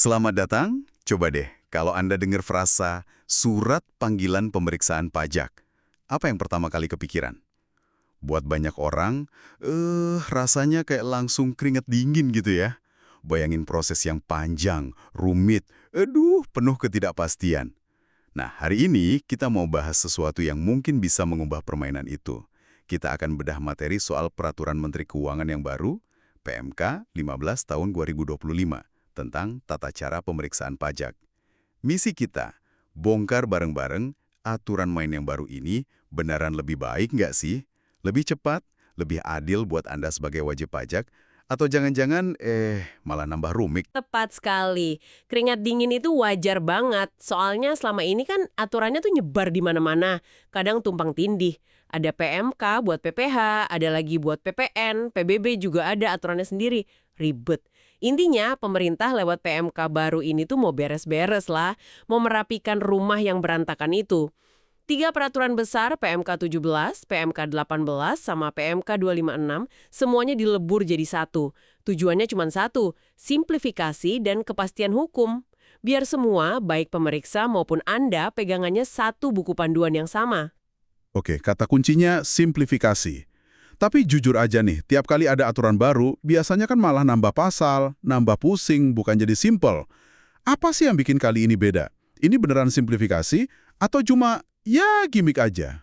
Selamat datang. Coba deh, kalau Anda dengar frasa surat panggilan pemeriksaan pajak, apa yang pertama kali kepikiran? Buat banyak orang, rasanya kayak langsung keringat dingin gitu ya. Bayangin proses yang panjang, rumit, penuh ketidakpastian. Nah, hari ini kita mau bahas sesuatu yang mungkin bisa mengubah permainan itu. Kita akan bedah materi soal Peraturan Menteri Keuangan yang baru, PMK 15 tahun 2025, tentang tata cara pemeriksaan pajak. Misi kita, bongkar bareng-bareng aturan main yang baru ini beneran lebih baik nggak sih? Lebih cepat, lebih adil buat Anda sebagai wajib pajak, atau jangan-jangan malah nambah rumit? Tepat sekali. Keringat dingin itu wajar banget. Soalnya selama ini kan aturannya tuh nyebar di mana-mana. Kadang tumpang tindih. Ada PMK buat PPH, ada lagi buat PPN, PBB juga ada aturannya sendiri. Ribet. Intinya pemerintah lewat PMK baru ini tuh mau beres-beres lah. Mau merapikan rumah yang berantakan itu. 3 peraturan besar PMK 17, PMK 18, sama PMK 256 semuanya dilebur jadi satu. Tujuannya cuma satu, simplifikasi dan kepastian hukum. Biar semua, baik pemeriksa maupun Anda, pegangannya satu buku panduan yang sama. Oke, kata kuncinya simplifikasi. Tapi jujur aja nih, tiap kali ada aturan baru, biasanya kan malah nambah pasal, nambah pusing, bukan jadi simple. Apa sih yang bikin kali ini beda? Ini beneran simplifikasi atau cuma ya gimmick aja?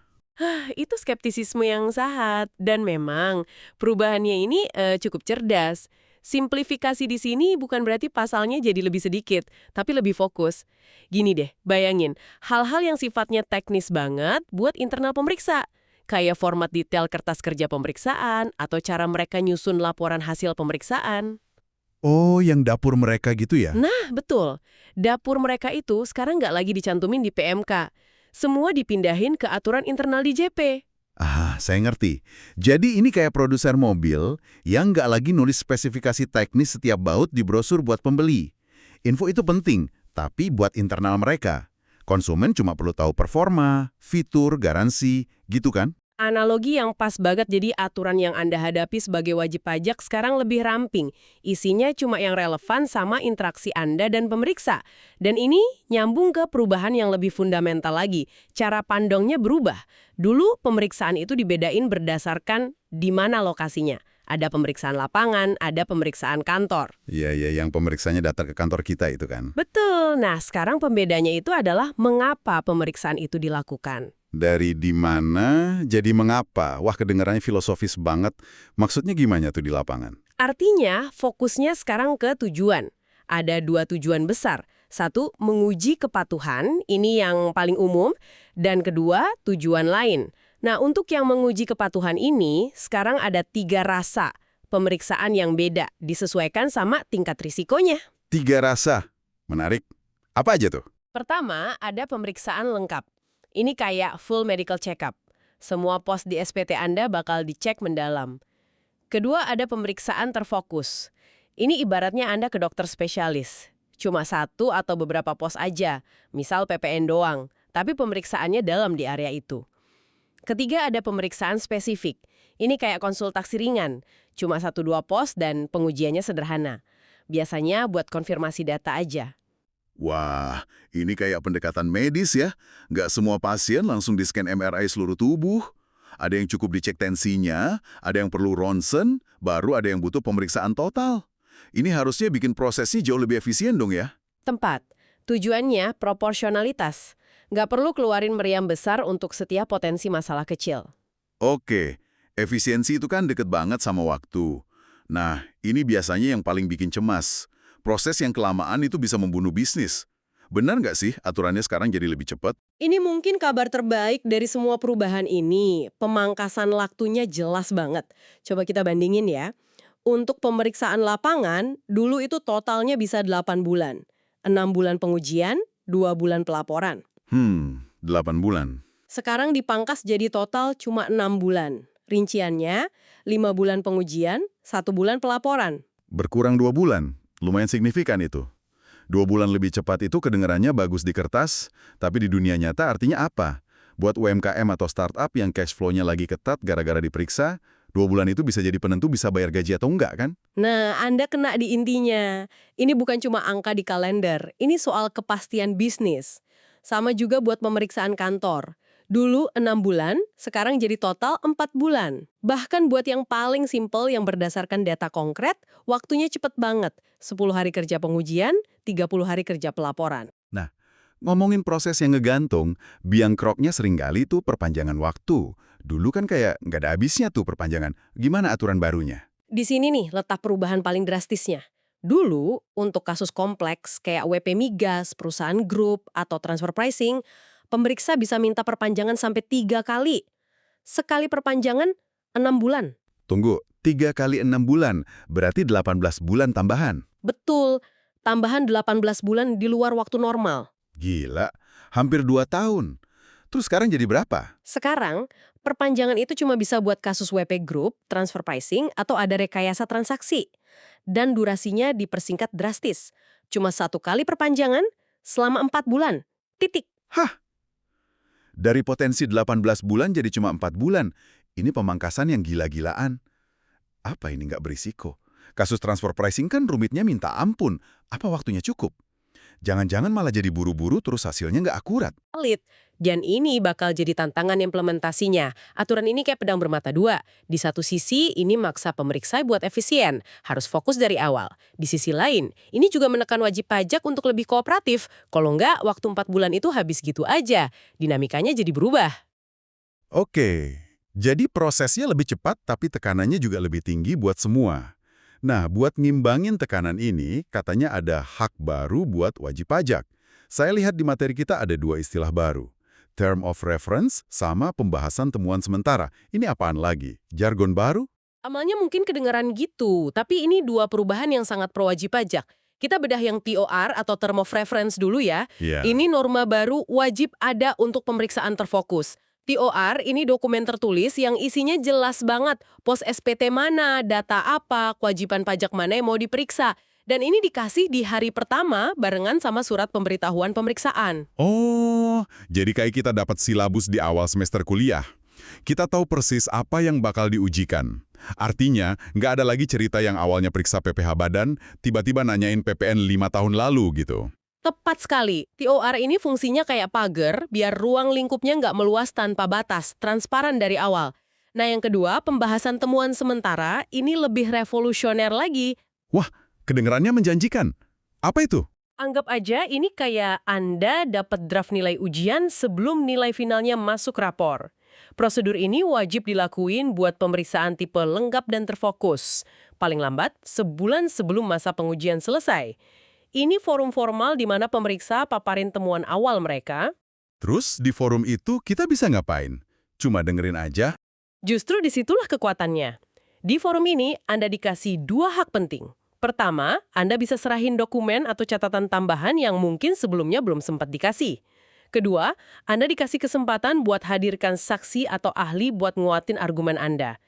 Itu skeptisisme yang sehat. Dan memang, perubahannya ini cukup cerdas. Simplifikasi di sini bukan berarti pasalnya jadi lebih sedikit, tapi lebih fokus. Gini deh, bayangin, hal-hal yang sifatnya teknis banget buat internal pemeriksa. Kayak format detail kertas kerja pemeriksaan, atau cara mereka nyusun laporan hasil pemeriksaan. Oh, yang dapur mereka gitu ya? Nah, betul. Dapur mereka itu sekarang nggak lagi dicantumin di PMK. Semua dipindahin ke aturan internal di JP. Ah, saya ngerti. Jadi ini kayak produser mobil yang nggak lagi nulis spesifikasi teknis setiap baut di brosur buat pembeli. Info itu penting, tapi buat internal mereka. Konsumen cuma perlu tahu performa, fitur, garansi, gitu kan? Analogi yang pas banget, jadi aturan yang Anda hadapi sebagai wajib pajak sekarang lebih ramping. Isinya cuma yang relevan sama interaksi Anda dan pemeriksa. Dan ini nyambung ke perubahan yang lebih fundamental lagi. Cara pandangnya berubah. Dulu pemeriksaan itu dibedain berdasarkan di mana lokasinya. Ada pemeriksaan lapangan, ada pemeriksaan kantor. Iya, yang pemeriksanya datang ke kantor kita itu kan. Betul. Nah, sekarang pembedanya itu adalah mengapa pemeriksaan itu dilakukan. Dari di mana jadi mengapa? Wah, kedengarannya filosofis banget. Maksudnya gimana tuh di lapangan? Artinya, fokusnya sekarang ke tujuan. Ada 2 tujuan besar. Satu, menguji kepatuhan, ini yang paling umum. Dan kedua, tujuan lain. Nah, untuk yang menguji kepatuhan ini, sekarang ada 3 rasa pemeriksaan yang beda, disesuaikan sama tingkat risikonya. 3 rasa. Menarik. Apa aja tuh? Pertama, ada pemeriksaan lengkap. Ini kayak full medical check-up. Semua pos di SPT Anda bakal dicek mendalam. Kedua, ada pemeriksaan terfokus. Ini ibaratnya Anda ke dokter spesialis. Cuma satu atau beberapa pos aja, misal PPN doang, tapi pemeriksaannya dalam di area itu. Ketiga, ada pemeriksaan spesifik. Ini kayak konsultasi ringan, cuma 1-2 pos dan pengujiannya sederhana. Biasanya buat konfirmasi data aja. Wah, ini kayak pendekatan medis ya. Nggak semua pasien langsung di-scan MRI seluruh tubuh. Ada yang cukup dicek tensinya, ada yang perlu ronsen, baru ada yang butuh pemeriksaan total. Ini harusnya bikin prosesnya jauh lebih efisien dong ya? Tempat. Tujuannya proporsionalitas. Nggak perlu keluarin meriam besar untuk setiap potensi masalah kecil. Oke, efisiensi itu kan deket banget sama waktu. Nah, ini biasanya yang paling bikin cemas. Proses yang kelamaan itu bisa membunuh bisnis. Benar nggak sih aturannya sekarang jadi lebih cepat? Ini mungkin kabar terbaik dari semua perubahan ini. Pemangkasan waktunya jelas banget. Coba kita bandingin ya. Untuk pemeriksaan lapangan, dulu itu totalnya bisa 8 bulan. 6 bulan pengujian, 2 bulan pelaporan. 8 bulan. Sekarang dipangkas jadi total cuma 6 bulan. Rinciannya, 5 bulan pengujian, 1 bulan pelaporan. Berkurang 2 bulan. Lumayan signifikan itu. 2 bulan lebih cepat itu kedengarannya bagus di kertas, tapi di dunia nyata artinya apa? Buat UMKM atau startup yang cash flow-nya lagi ketat gara-gara diperiksa, 2 bulan itu bisa jadi penentu bisa bayar gaji atau enggak kan? Nah, Anda kena di intinya. Ini bukan cuma angka di kalender, ini soal kepastian bisnis. Sama juga buat pemeriksaan kantor. Dulu 6 bulan, sekarang jadi total 4 bulan. Bahkan buat yang paling simpel yang berdasarkan data konkret, waktunya cepet banget. 10 hari kerja pengujian, 30 hari kerja pelaporan. Nah, ngomongin proses yang ngegantung, biang keroknya seringkali tuh perpanjangan waktu. Dulu kan kayak nggak ada habisnya tuh perpanjangan. Gimana aturan barunya? Di sini nih letak perubahan paling drastisnya. Dulu, untuk kasus kompleks kayak WP migas, perusahaan grup, atau transfer pricing, pemeriksa bisa minta perpanjangan sampai 3 kali. Sekali perpanjangan, 6 bulan. Tunggu, 3 kali 6 bulan, berarti 18 bulan tambahan. Betul, tambahan 18 bulan di luar waktu normal. Gila, hampir 2 tahun. Terus sekarang jadi berapa? Sekarang, perpanjangan itu cuma bisa buat kasus WP Group, transfer pricing, atau ada rekayasa transaksi. Dan durasinya dipersingkat drastis. Cuma 1 kali perpanjangan selama 4 bulan. Titik. Hah? Dari potensi 18 bulan jadi cuma 4 bulan. Ini pemangkasan yang gila-gilaan. Apa ini nggak berisiko? Kasus transfer pricing kan rumitnya minta ampun. Apa waktunya cukup? Jangan-jangan malah jadi buru-buru terus hasilnya nggak akurat. Valid. Dan ini bakal jadi tantangan implementasinya. Aturan ini kayak pedang bermata dua. Di satu sisi, ini maksa pemeriksa buat efisien. Harus fokus dari awal. Di sisi lain, ini juga menekan wajib pajak untuk lebih kooperatif. Kalau nggak, waktu 4 bulan itu habis gitu aja. Dinamikanya jadi berubah. Oke, jadi prosesnya lebih cepat tapi tekanannya juga lebih tinggi buat semua. Nah, buat ngimbangin tekanan ini, katanya ada hak baru buat wajib pajak. Saya lihat di materi kita ada 2 istilah baru. Term of reference sama pembahasan temuan sementara. Ini apaan lagi? Jargon baru? Amalnya mungkin kedengaran gitu, tapi ini 2 perubahan yang sangat pro wajib pajak. Kita bedah yang TOR atau Term of Reference dulu ya. Iya. Ini norma baru wajib ada untuk pemeriksaan terfokus. TOR ini dokumen tertulis yang isinya jelas banget. Pos SPT mana, data apa, kewajiban pajak mana yang mau diperiksa. Dan ini dikasih di hari pertama barengan sama surat pemberitahuan pemeriksaan. Oh, jadi kayak kita dapat silabus di awal semester kuliah. Kita tahu persis apa yang bakal diujikan. Artinya, nggak ada lagi cerita yang awalnya periksa PPh badan, tiba-tiba nanyain PPN 5 tahun lalu gitu. Tepat sekali. TOR ini fungsinya kayak pagar, biar ruang lingkupnya nggak meluas tanpa batas, transparan dari awal. Nah yang kedua, pembahasan temuan sementara ini lebih revolusioner lagi. Wah, kedengarannya menjanjikan. Apa itu? Anggap aja ini kayak Anda dapat draft nilai ujian sebelum nilai finalnya masuk rapor. Prosedur ini wajib dilakuin buat pemeriksaan tipe lengkap dan terfokus. Paling lambat, sebulan sebelum masa pengujian selesai. Ini forum formal di mana pemeriksa paparin temuan awal mereka. Terus di forum itu kita bisa ngapain? Cuma dengerin aja? Justru disitulah kekuatannya. Di forum ini, Anda dikasih 2 hak penting. Pertama, Anda bisa serahin dokumen atau catatan tambahan yang mungkin sebelumnya belum sempat dikasih. Kedua, Anda dikasih kesempatan buat hadirkan saksi atau ahli buat nguatin argumen Anda.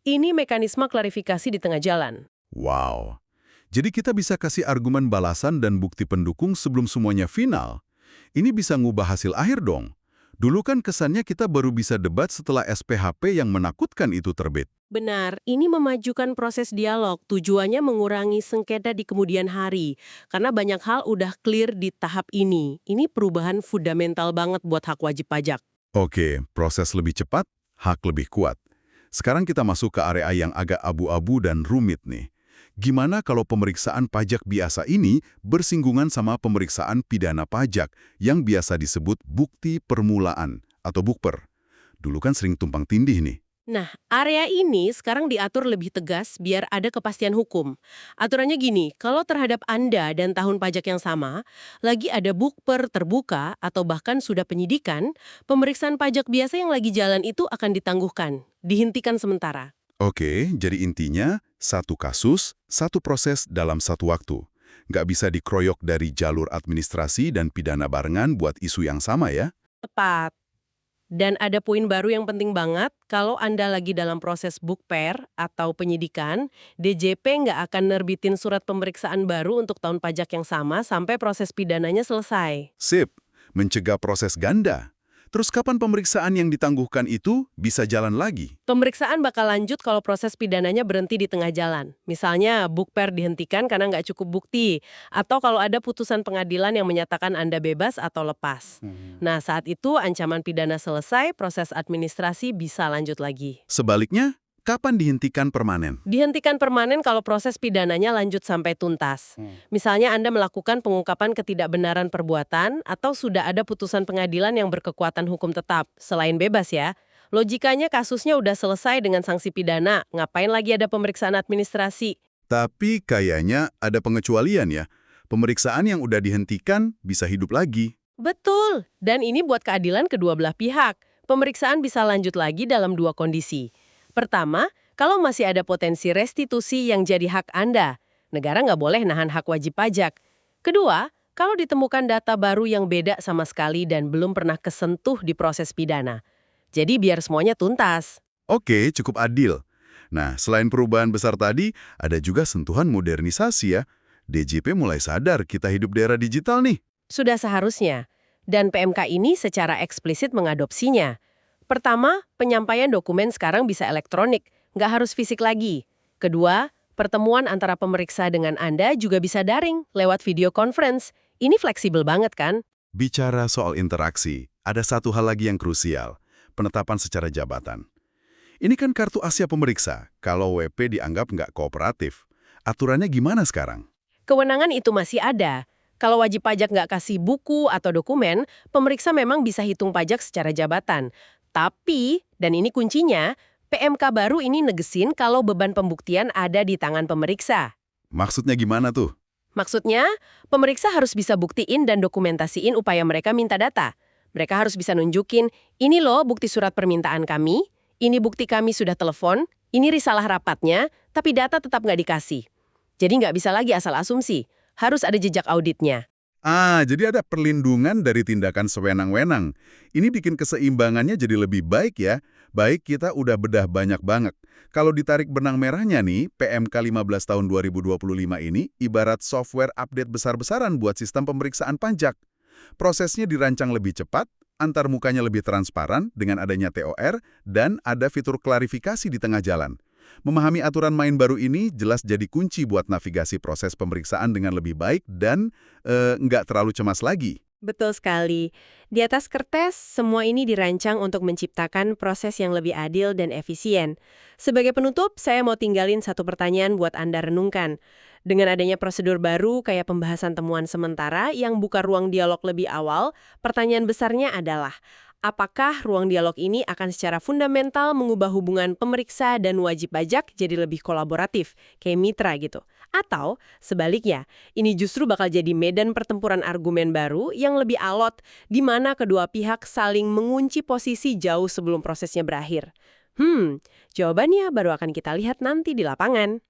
Ini mekanisme klarifikasi di tengah jalan. Wow. Jadi kita bisa kasih argumen balasan dan bukti pendukung sebelum semuanya final. Ini bisa ngubah hasil akhir dong. Dulu kan kesannya kita baru bisa debat setelah SPHP yang menakutkan itu terbit. Benar, ini memajukan proses dialog. Tujuannya mengurangi sengketa di kemudian hari. Karena banyak hal udah clear di tahap ini. Ini perubahan fundamental banget buat hak wajib pajak. Oke, proses lebih cepat, hak lebih kuat. Sekarang kita masuk ke area yang agak abu-abu dan rumit nih. Gimana kalau pemeriksaan pajak biasa ini bersinggungan sama pemeriksaan pidana pajak yang biasa disebut bukti permulaan atau bukper? Dulu kan sering tumpang tindih nih. Nah, area ini sekarang diatur lebih tegas biar ada kepastian hukum. Aturannya gini, kalau terhadap Anda dan tahun pajak yang sama, lagi ada bukper terbuka atau bahkan sudah penyidikan, pemeriksaan pajak biasa yang lagi jalan itu akan ditangguhkan, dihentikan sementara. Oke, jadi intinya satu kasus, satu proses dalam satu waktu. Nggak bisa dikeroyok dari jalur administrasi dan pidana barengan buat isu yang sama ya? Tepat. Dan ada poin baru yang penting banget, kalau Anda lagi dalam proses bukper atau penyidikan, DJP nggak akan nerbitin surat pemeriksaan baru untuk tahun pajak yang sama sampai proses pidananya selesai. Sip, mencegah proses ganda. Terus kapan pemeriksaan yang ditangguhkan itu bisa jalan lagi? Pemeriksaan bakal lanjut kalau proses pidananya berhenti di tengah jalan. Misalnya, bukper dihentikan karena nggak cukup bukti. Atau kalau ada putusan pengadilan yang menyatakan Anda bebas atau lepas. Nah, saat itu ancaman pidana selesai, proses administrasi bisa lanjut lagi. Sebaliknya, kapan dihentikan permanen? Dihentikan permanen kalau proses pidananya lanjut sampai tuntas. Misalnya Anda melakukan pengungkapan ketidakbenaran perbuatan atau sudah ada putusan pengadilan yang berkekuatan hukum tetap, selain bebas ya. Logikanya kasusnya udah selesai dengan sanksi pidana, ngapain lagi ada pemeriksaan administrasi? Tapi kayaknya ada pengecualian ya. Pemeriksaan yang udah dihentikan bisa hidup lagi. Betul, dan ini buat keadilan kedua belah pihak. Pemeriksaan bisa lanjut lagi dalam dua kondisi. Pertama, kalau masih ada potensi restitusi yang jadi hak Anda, negara nggak boleh nahan hak wajib pajak. Kedua, kalau ditemukan data baru yang beda sama sekali dan belum pernah kesentuh di proses pidana. Jadi biar semuanya tuntas. Oke, cukup adil. Nah, selain perubahan besar tadi, ada juga sentuhan modernisasi ya. DJP mulai sadar kita hidup di era digital nih. Sudah seharusnya. Dan PMK ini secara eksplisit mengadopsinya. Pertama, penyampaian dokumen sekarang bisa elektronik, nggak harus fisik lagi. Kedua, pertemuan antara pemeriksa dengan Anda juga bisa daring, lewat video conference. Ini fleksibel banget kan? Bicara soal interaksi, ada satu hal lagi yang krusial, penetapan secara jabatan. Ini kan kartu Asia pemeriksa, kalau WP dianggap nggak kooperatif. Aturannya gimana sekarang? Kewenangan itu masih ada. Kalau wajib pajak nggak kasih buku atau dokumen, pemeriksa memang bisa hitung pajak secara jabatan. Tapi, dan ini kuncinya, PMK baru ini negesin kalau beban pembuktian ada di tangan pemeriksa. Maksudnya gimana tuh? Maksudnya, pemeriksa harus bisa buktiin dan dokumentasiin upaya mereka minta data. Mereka harus bisa nunjukin, ini loh bukti surat permintaan kami, ini bukti kami sudah telepon, ini risalah rapatnya, tapi data tetap nggak dikasih. Jadi nggak bisa lagi asal asumsi, harus ada jejak auditnya. Jadi ada perlindungan dari tindakan sewenang-wenang. Ini bikin keseimbangannya jadi lebih baik ya. Baik kita udah bedah banyak banget. Kalau ditarik benang merahnya nih, PMK 15 tahun 2025 ini ibarat software update besar-besaran buat sistem pemeriksaan pajak. Prosesnya dirancang lebih cepat, antar mukanya lebih transparan dengan adanya TOR, dan ada fitur klarifikasi di tengah jalan. Memahami aturan main baru ini jelas jadi kunci buat navigasi proses pemeriksaan dengan lebih baik dan nggak terlalu cemas lagi. Betul sekali. Di atas kertas, semua ini dirancang untuk menciptakan proses yang lebih adil dan efisien. Sebagai penutup, saya mau tinggalin satu pertanyaan buat Anda renungkan. Dengan adanya prosedur baru kayak pembahasan temuan sementara yang buka ruang dialog lebih awal, pertanyaan besarnya adalah, apakah ruang dialog ini akan secara fundamental mengubah hubungan pemeriksa dan wajib pajak jadi lebih kolaboratif, kayak mitra gitu? Atau sebaliknya, ini justru bakal jadi medan pertempuran argumen baru yang lebih alot, di mana kedua pihak saling mengunci posisi jauh sebelum prosesnya berakhir? Jawabannya baru akan kita lihat nanti di lapangan.